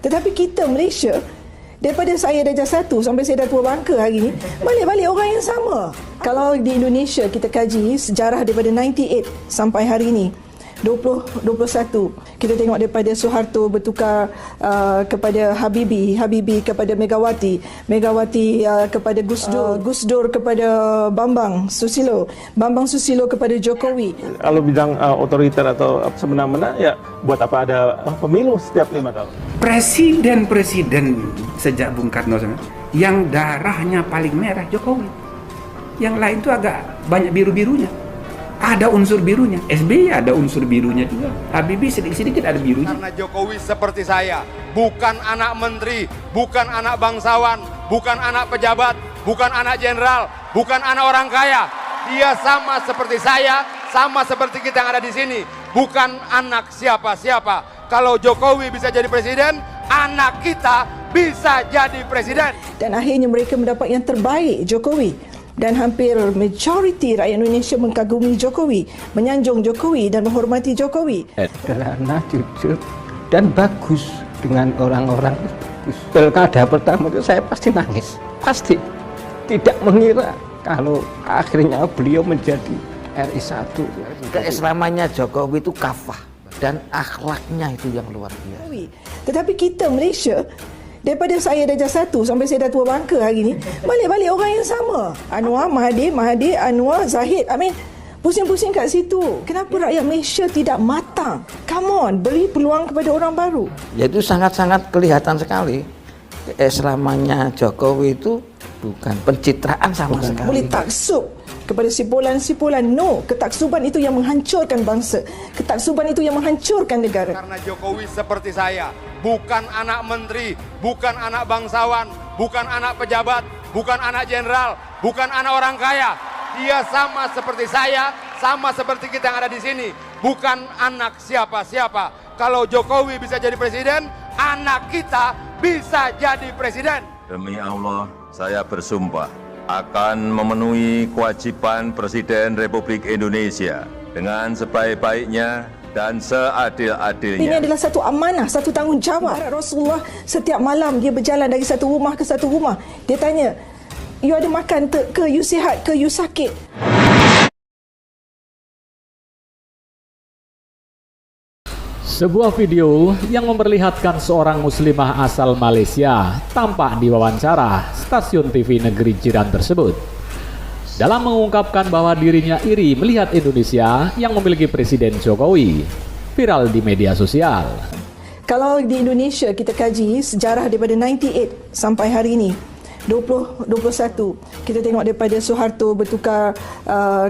Tetapi kita Malaysia, daripada saya darjah 1 sampai saya dah tua bangka hari ni, balik-balik orang yang sama. Kalau di Indonesia kita kaji sejarah daripada 98 sampai hari ni, 2021, kita tengok daripada Soeharto bertukar kepada Habibie kepada Megawati kepada Gus Dur, Gus Dur kepada Bambang Susilo kepada Jokowi. Kalau bidang otoriter atau semena-mena, ya buat apa ada pemilu setiap 5 tahun? Presiden sejak Bung Karno yang darahnya paling merah Jokowi, yang lain itu agak banyak biru-birunya. Ada unsur birunya, SBY ada unsur birunya juga, Habibie sedikit-sedikit ada birunya. Karena Jokowi seperti saya, bukan anak menteri, bukan anak bangsawan, bukan anak pejabat, bukan anak jenderal, bukan anak orang kaya. Dia sama seperti saya, sama seperti kita yang ada di sini, bukan anak siapa-siapa. Kalau Jokowi bisa jadi presiden, anak kita bisa jadi presiden. Dan akhirnya mereka mendapat yang terbaik, Jokowi. Dan hampir majoriti rakyat Indonesia mengagumi Jokowi, menyanjung Jokowi dan menghormati Jokowi. Sederhana, jujur, dan bagus dengan orang-orang. Pilkada pertama itu saya pasti nangis, pasti. Tidak mengira kalau akhirnya beliau menjadi RI 1. Keislamannya Jokowi itu kafah dan akhlaknya itu yang luar biasa. Tetapi kita Malaysia, daripada saya darjah 1 sampai saya dah tua bangka hari ni, balik-balik orang yang sama. Anwar, Mahathir, Anwar, Zahid. Pusing-pusing kat situ. Kenapa rakyat Malaysia tidak matang? Come on, beri peluang kepada orang baru. Yaitu sangat-sangat kelihatan sekali. Keislamannya Jokowi itu bukan pencitraan sama sekali. Boleh taksub kepada sipulan-sipulan. No, ketaksuban itu yang menghancurkan bangsa. Ketaksuban itu yang menghancurkan negara. Karena Jokowi seperti saya, bukan anak menteri, bukan anak bangsawan, bukan anak pejabat, bukan anak jenderal, bukan anak orang kaya. Dia sama seperti saya, sama seperti kita yang ada di sini, bukan anak siapa-siapa. Kalau Jokowi bisa jadi presiden, anak kita bisa jadi presiden. Demi Allah, saya bersumpah akan memenuhi kewajiban Presiden Republik Indonesia dengan sebaik-baiknya dan seadil-adilnya. Ini adalah satu amanah, satu tanggungjawab. Rasulullah setiap malam dia berjalan dari satu rumah ke satu rumah. Dia tanya, you ada makan ke, you sihat ke, you sakit? Sebuah video yang memperlihatkan seorang muslimah asal Malaysia tampak diwawancara stasiun TV negeri jiran tersebut dalam mengungkapkan bahwa dirinya iri melihat Indonesia yang memiliki Presiden Jokowi, viral di media sosial. Kalau di Indonesia kita kaji sejarah daripada 98 sampai hari ini, 2021, kita tengok daripada Soeharto bertukar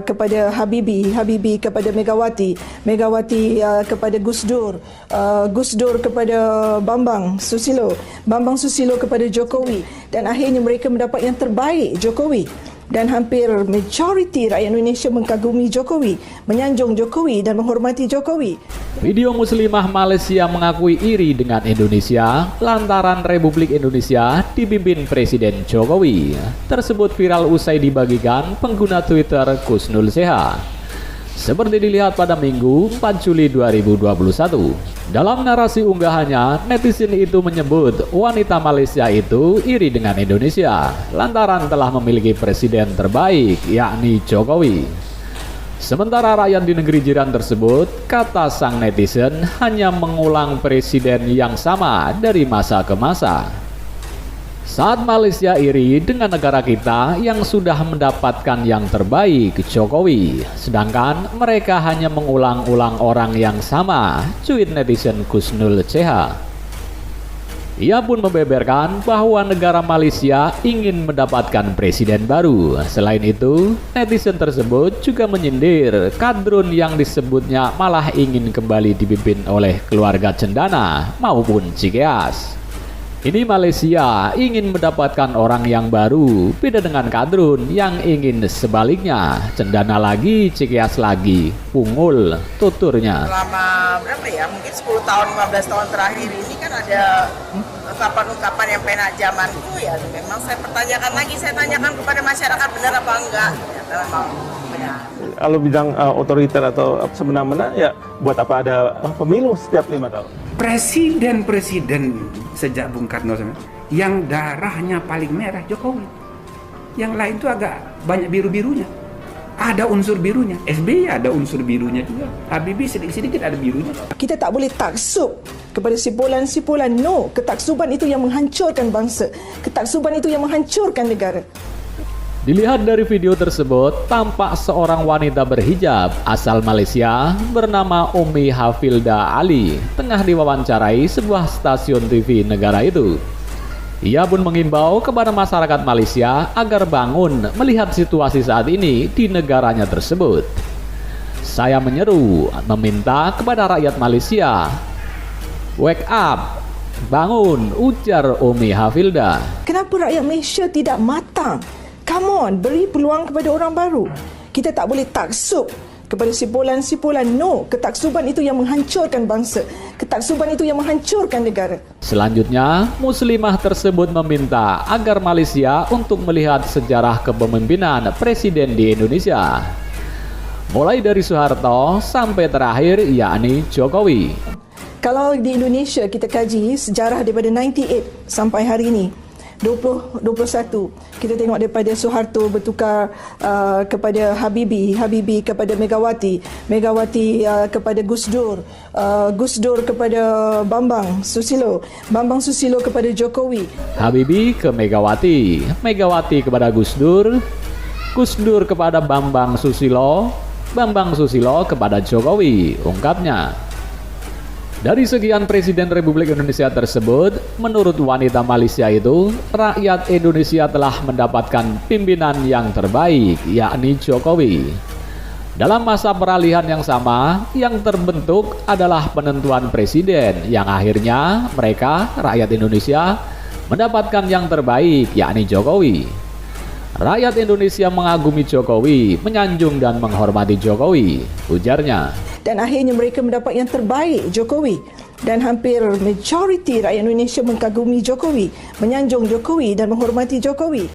kepada Habibie kepada Megawati kepada Gus Dur, Gus Dur kepada Bambang Susilo kepada Jokowi. Dan akhirnya mereka mendapat yang terbaik, Jokowi. Dan hampir majoriti rakyat Indonesia mengagumi Jokowi, menyanjung Jokowi dan menghormati Jokowi. Video muslimah Malaysia mengakui iri dengan Indonesia lantaran Republik Indonesia dipimpin Presiden Jokowi. Tersebut viral usai dibagikan pengguna Twitter Kusnul Seha. Seperti dilihat pada Minggu 4 Juli 2021. Dalam narasi unggahannya, netizen itu menyebut wanita Malaysia itu iri dengan Indonesia lantaran telah memiliki presiden terbaik, yakni Jokowi. Sementara rakyat di negeri jiran tersebut, kata sang netizen, hanya mengulang presiden yang sama dari masa ke masa. Saat Malaysia iri dengan negara kita yang sudah mendapatkan yang terbaik, Jokowi, sedangkan mereka hanya mengulang-ulang orang yang sama, cuit netizen Kusnul Seha. Ia pun membeberkan bahwa negara Malaysia ingin mendapatkan presiden baru. Selain itu, netizen tersebut juga menyindir kadrun yang disebutnya malah ingin kembali dipimpin oleh keluarga Cendana maupun Cikeas. Ini Malaysia ingin mendapatkan orang yang baru, beda dengan kadrun yang ingin sebaliknya, Cendana lagi, Cikeas lagi, pungul, tuturnya. Selama berapa ya, mungkin 10 tahun, 15 tahun terakhir ini kan ada ungkapan-ungkapan yang penak zamanku ya. Memang saya pertanyakan lagi, saya tanyakan kepada masyarakat benar apa enggak. Ternyata memang benar. Kalau bidang otoriter atau semena-mena, ya buat apa ada pemilu setiap 5 tahun? Presiden-presiden sejak Bung Karno yang darahnya paling merah Jokowi. Yang lain itu agak banyak biru-birunya. Ada unsur birunya. SBY ada unsur birunya juga. Habibie sedikit-sedikit ada birunya. Kita tak boleh taksub kepada simpulan-simpulan. No, ketaksuban itu yang menghancurkan bangsa. Ketaksuban itu yang menghancurkan negara. Dilihat dari video tersebut, tampak seorang wanita berhijab asal Malaysia bernama Umi Hafilda Ali tengah diwawancarai sebuah stasiun TV negara itu. Ia pun mengimbau kepada masyarakat Malaysia agar bangun melihat situasi saat ini di negaranya tersebut. Saya menyeru, meminta kepada rakyat Malaysia, wake up, bangun, ujar Umi Hafilda. Kenapa rakyat Malaysia tidak matang? Come on, beri peluang kepada orang baru. Kita tak boleh taksub kepada simpulan-simpulan. No, ketaksuban itu yang menghancurkan bangsa. Ketaksuban itu yang menghancurkan negara. Selanjutnya, muslimah tersebut meminta agar Malaysia untuk melihat sejarah kepemimpinan presiden di Indonesia. Mulai dari Soeharto sampai terakhir yakni Jokowi. Kalau di Indonesia kita kaji sejarah daripada 98 sampai hari ini, 2021, kita tengok daripada Soeharto bertukar kepada Habibie kepada Megawati kepada Gus Dur, Gus Dur kepada Bambang Susilo kepada Jokowi. Habibie ke Megawati kepada Gus Dur kepada Bambang Susilo kepada Jokowi, ungkapnya. Dari sekian Presiden Republik Indonesia tersebut, menurut wanita Malaysia itu, rakyat Indonesia telah mendapatkan pimpinan yang terbaik, yakni Jokowi. Dalam masa peralihan yang sama, yang terbentuk adalah penentuan presiden, yang akhirnya mereka, rakyat Indonesia, mendapatkan yang terbaik, yakni Jokowi. Rakyat Indonesia mengagumi Jokowi, menyanjung dan menghormati Jokowi, ujarnya. Dan akhirnya mereka mendapat yang terbaik, Jokowi. Dan hampir majoriti rakyat Indonesia mengagumi Jokowi, menyanjung Jokowi dan menghormati Jokowi.